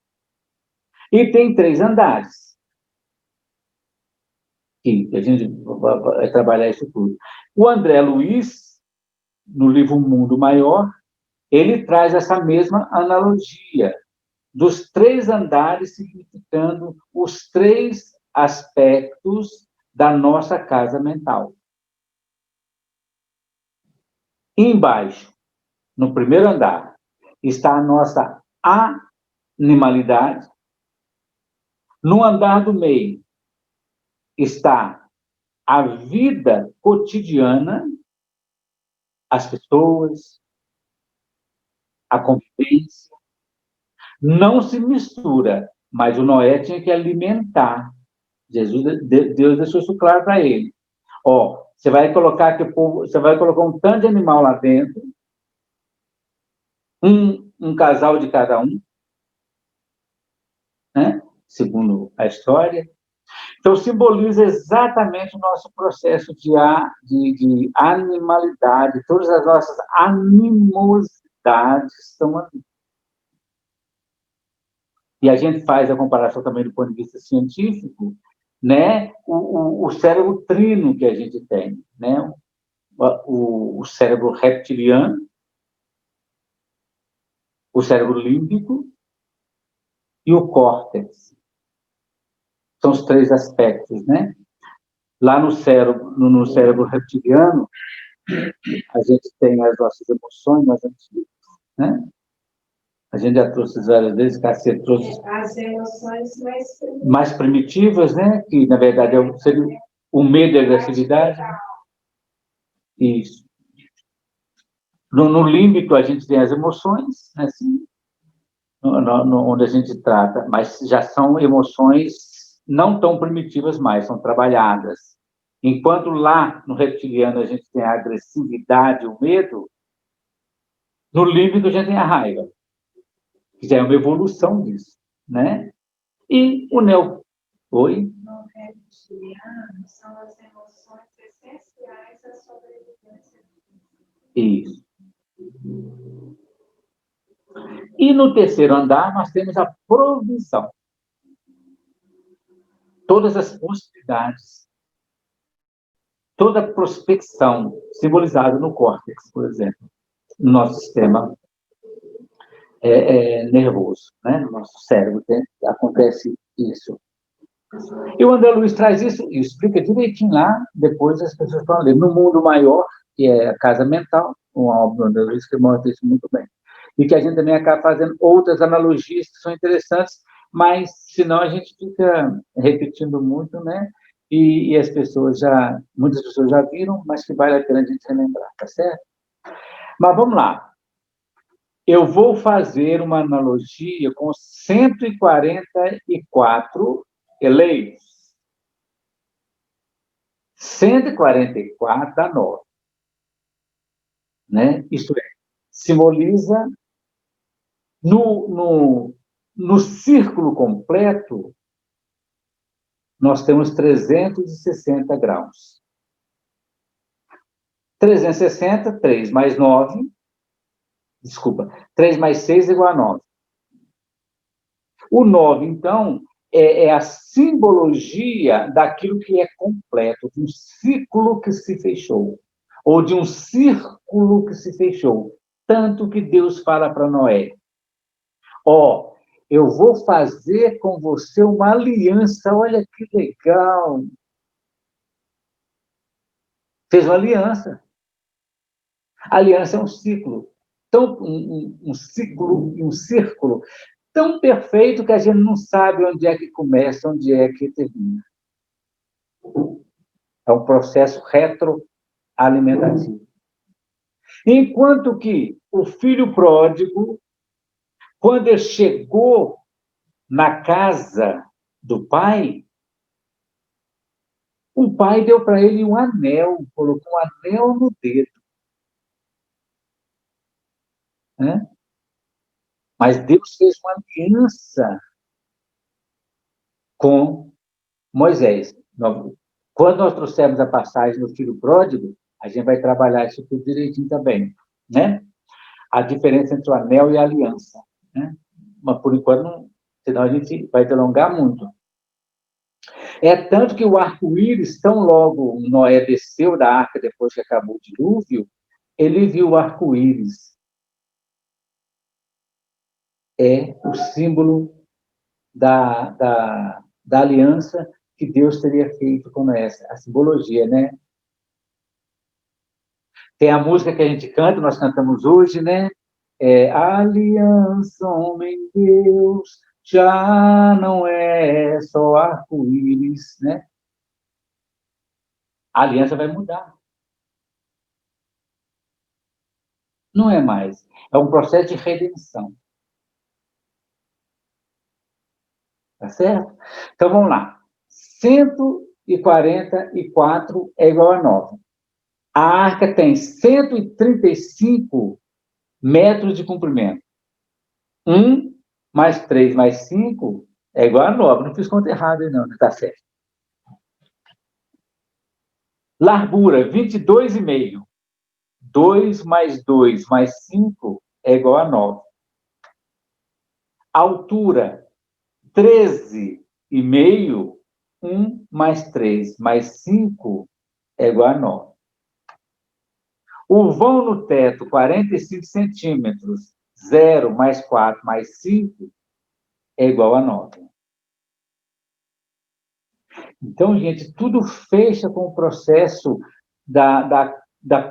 B: E tem 3 andares. Que a gente vai trabalhar isso tudo. O André Luiz, no livro Mundo Maior, ele traz essa mesma analogia dos 3 andares significando os 3 aspectos da nossa casa mental. Embaixo, no primeiro andar, está a nossa animalidade. No andar do meio está a vida cotidiana, as pessoas, a convivência. Não se mistura, mas o Noé tinha que alimentar. Deus deixou isso claro para ele. Você vai colocar um tanto de animal lá dentro, um casal de cada um, né? Segundo a história. Então, simboliza exatamente o nosso processo de animalidade. Todas as nossas animosidades estão ali. E a gente faz a comparação também do ponto de vista científico, né? O cérebro trino que a gente tem, né? O cérebro reptiliano, o cérebro límbico e o córtex. São os 3 aspectos, né? Lá no cérebro reptiliano, a gente tem as nossas emoções mais antigas, né? A gente já trouxe várias vezes, Cacete trouxe
D: as emoções
B: mais primitivas, né? Que, na verdade, seria o medo e a agressividade. Isso. No límbico, a gente tem as emoções, né? Assim, onde a gente trata, mas já são emoções não tão primitivas mais, são trabalhadas. Enquanto lá, no reptiliano, a gente tem a agressividade, o medo, no límbico a gente tem a raiva, que já é uma evolução disso, né? E o Oi?
D: No reptiliano, são as emoções essenciais à sobrevivência.
B: Isso. E no terceiro andar, nós temos a provisão. Todas as possibilidades, toda a prospecção, simbolizada no córtex, por exemplo, no nosso sistema nervoso, né? No nosso cérebro acontece isso. E o André Luiz traz isso e explica direitinho lá, depois as pessoas vão ler. No Mundo Maior, que é a casa mental, um álbum do André Luiz que mostra isso muito bem. E que a gente também acaba fazendo outras analogias que são interessantes, mas senão a gente fica repetindo muito, né? E muitas pessoas já viram, mas que vale a pena a gente relembrar, tá certo? Mas vamos lá. Eu vou fazer uma analogia com 144 eleitos. 144 dá 9. Né? Isto é, simboliza no círculo completo, nós temos 360 graus. 360, 3 mais 9, desculpa, 3 mais 6 igual a 9. O 9, então, é a simbologia daquilo que é completo, de um ciclo que se fechou, ou de um círculo que se fechou. Tanto que Deus fala para Noé, ó, eu vou fazer com você uma aliança, olha que legal. Fez uma aliança. A aliança é um ciclo, um ciclo e um círculo tão perfeito que a gente não sabe onde é que começa, onde é que termina. É um processo retroalimentativo. Enquanto que o filho pródigo, quando ele chegou na casa do pai, o pai deu para ele um anel, colocou um anel no dedo. Né? Mas Deus fez uma aliança com Moisés. Quando nós trouxermos a passagem do filho pródigo, a gente vai trabalhar isso tudo direitinho também, né? A diferença entre o anel e a aliança, né? Mas, por enquanto, não, senão a gente vai delongar muito. É tanto que o arco-íris, tão logo Noé desceu da arca depois que acabou o dilúvio, ele viu o arco-íris. É o símbolo da aliança que Deus teria feito com essa, a simbologia, né? Tem a música que a gente canta, nós cantamos hoje, né? Aliança, homem, Deus, já não é só arco-íris, né? A aliança vai mudar. Não é mais. É um processo de redenção. Tá certo? Então, vamos lá. 144 é igual a 9. A arca tem 135 metros de comprimento. 1 mais 3 mais 5 é igual a 9. Não fiz conta errada, não, está certo. Largura, 22,5. 2 mais 2 mais 5 é igual a 9. Altura, 13,5. 1 mais 3 mais 5 é igual a 9. O vão no teto, 45 centímetros. 0 mais 4 mais 5 é igual a 9. Então, gente, tudo fecha com o processo da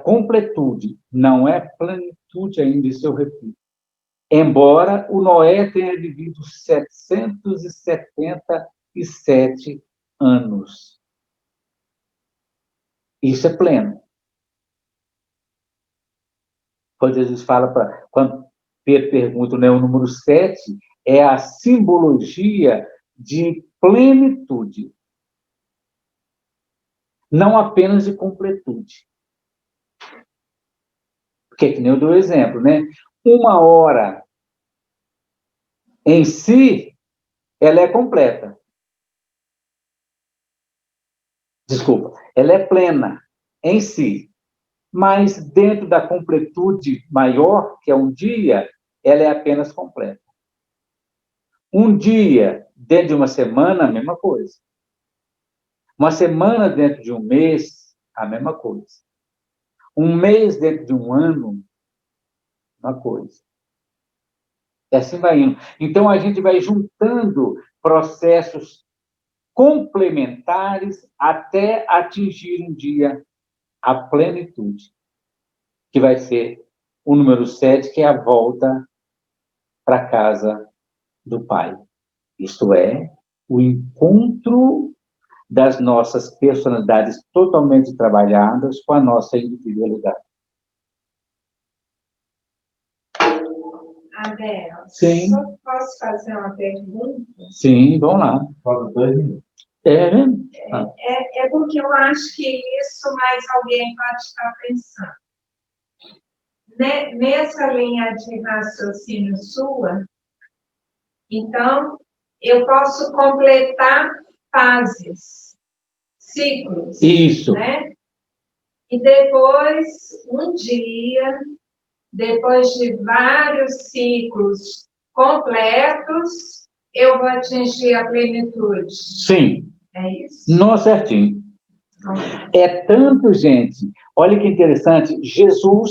B: completude. Não é plenitude ainda, isso eu repito. Embora o Noé tenha vivido 777 anos. Isso é pleno. Quando Jesus fala, quando Pedro pergunta, né, o número 7 é a simbologia de plenitude. Não apenas de completude. Porque, que nem eu dou exemplo, né? 1 hora em si, ela é completa. Desculpa, ela é plena em si. Mas dentro da completude maior, que é um dia, ela é apenas completa. Um dia dentro de uma semana, a mesma coisa. Uma semana dentro de um mês, a mesma coisa. Um mês dentro de um ano, uma coisa. E assim vai indo. Então, a gente vai juntando processos complementares até atingir um dia a plenitude, que vai ser o número 7, que é a volta para a casa do Pai. Isto é, o encontro das nossas personalidades totalmente trabalhadas com a nossa individualidade.
D: Abel,
B: Sim.
D: só posso fazer uma pergunta?
B: Sim, vamos lá.
A: Falta 2 minutos.
B: É, né?
D: É porque eu acho que isso mais alguém pode estar pensando. Nessa linha de raciocínio sua, então, eu posso completar fases, ciclos.
B: Isso.
D: Né? E depois, um dia, depois de vários ciclos completos, eu vou atingir a plenitude.
B: Sim.
D: É isso?
B: Não certinho. É tanto, gente. Olha que interessante. Jesus,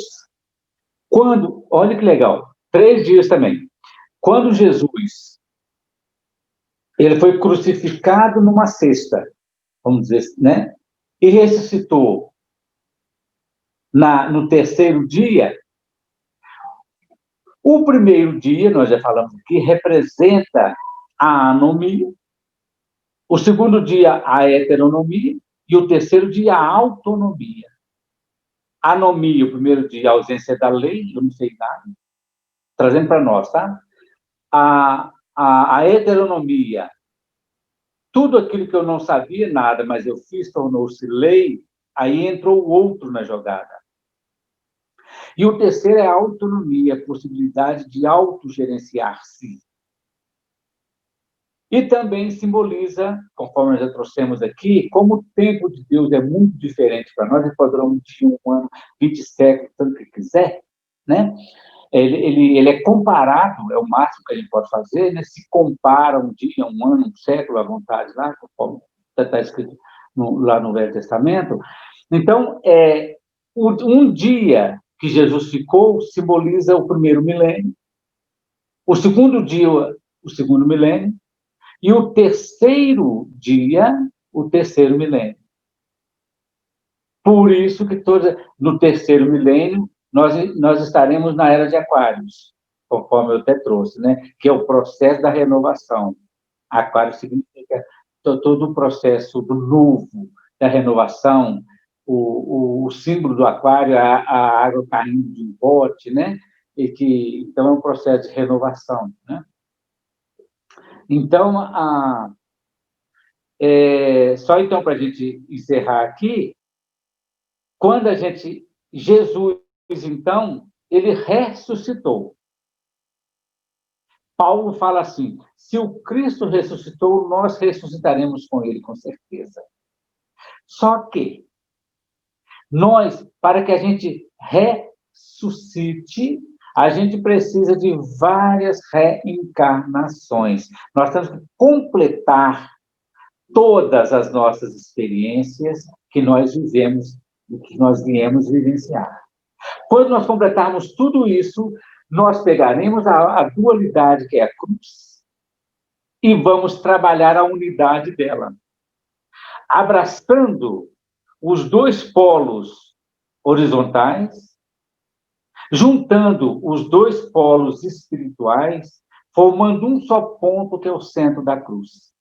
B: olha que legal, 3 dias também. Quando Jesus, ele foi crucificado numa sexta, vamos dizer, né? E ressuscitou no terceiro dia. O primeiro dia, nós já falamos aqui, representa a anomia. O segundo dia, a heteronomia. E o terceiro dia, a autonomia. Anomia, o primeiro dia, a ausência da lei, eu não sei nada. Trazendo para nós, tá? A heteronomia, tudo aquilo que eu não sabia nada, mas eu fiz, tornou-se lei, aí entrou o outro na jogada. E o terceiro é a autonomia, a possibilidade de autogerenciar-se. E também simboliza, conforme nós já trouxemos aqui, como o tempo de Deus é muito diferente para nós, ele pode durar um dia, um ano, 20 séculos, tanto que quiser, né? Ele é comparado, é o máximo que a gente pode fazer, né? Se compara um dia, um ano, um século à vontade, lá, conforme está escrito lá no Velho Testamento. Então, um dia que Jesus ficou simboliza o primeiro milênio, o segundo dia, o segundo milênio, e o terceiro dia, o terceiro milênio. Por isso que no terceiro milênio, nós estaremos na era de Aquários, conforme eu até trouxe, né? Que é o processo da renovação. Aquário significa todo o processo do novo, da renovação, o símbolo do aquário, a água caindo de um pote, né? Então, é um processo de renovação, né? Então, só então para a gente encerrar aqui, quando Jesus, então, ele ressuscitou. Paulo fala assim, se o Cristo ressuscitou, nós ressuscitaremos com ele, com certeza. Só que nós, para que a gente ressuscite, a gente precisa de várias reencarnações. Nós temos que completar todas as nossas experiências que nós vivemos e que nós viemos vivenciar. Quando nós completarmos tudo isso, nós pegaremos a dualidade, que é a cruz, e vamos trabalhar a unidade dela, abraçando os 2 polos horizontais, juntando os 2 polos espirituais, formando um só ponto, que é o centro da cruz.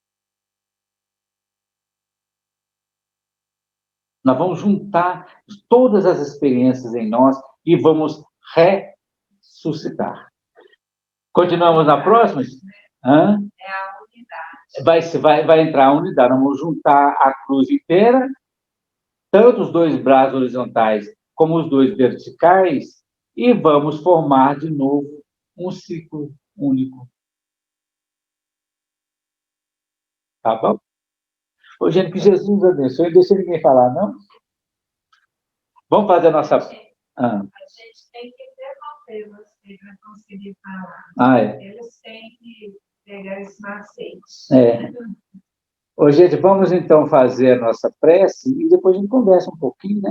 B: Nós vamos juntar todas as experiências em nós e vamos ressuscitar. Continuamos na próxima? Hã?
D: É a unidade.
B: Vai entrar a unidade. Nós vamos juntar a cruz inteira, tanto os 2 braços horizontais como os 2 verticais, e vamos formar de novo um ciclo único. Tá bom? Ô, gente, que Jesus abençoe. Não deixa ninguém falar, não? Vamos fazer a nossa...
D: A gente tem que interromper você para conseguir falar. Eles têm que pegar esse macete.
B: Ô, gente, vamos então fazer a nossa prece e depois a gente conversa um pouquinho, né?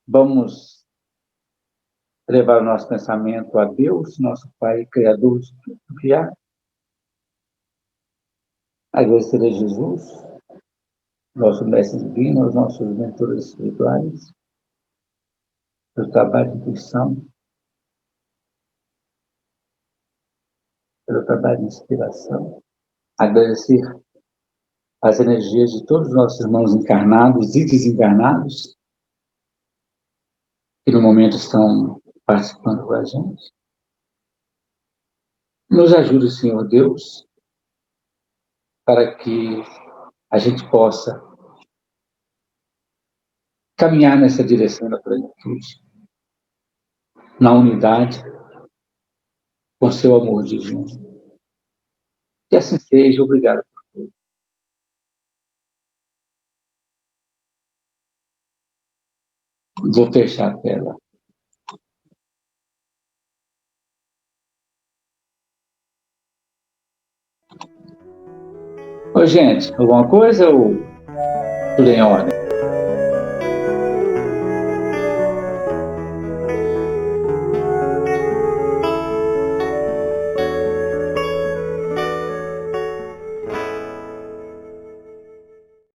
B: Vamos levar o nosso pensamento a Deus, nosso Pai, Criador de tudo criado. Agradecer a Jesus, nosso Mestre Divino, os nossos mentores espirituais, pelo trabalho de intuição, pelo trabalho de inspiração. Agradecer as energias de todos os nossos irmãos encarnados e desencarnados, que no momento estão participando com a gente. Nos ajude, Senhor Deus, para que a gente possa caminhar nessa direção da plenitude, na unidade, com seu amor divino. Que assim seja. Obrigado. Vou fechar a tela. Oi, gente, alguma coisa ou tudo em ordem?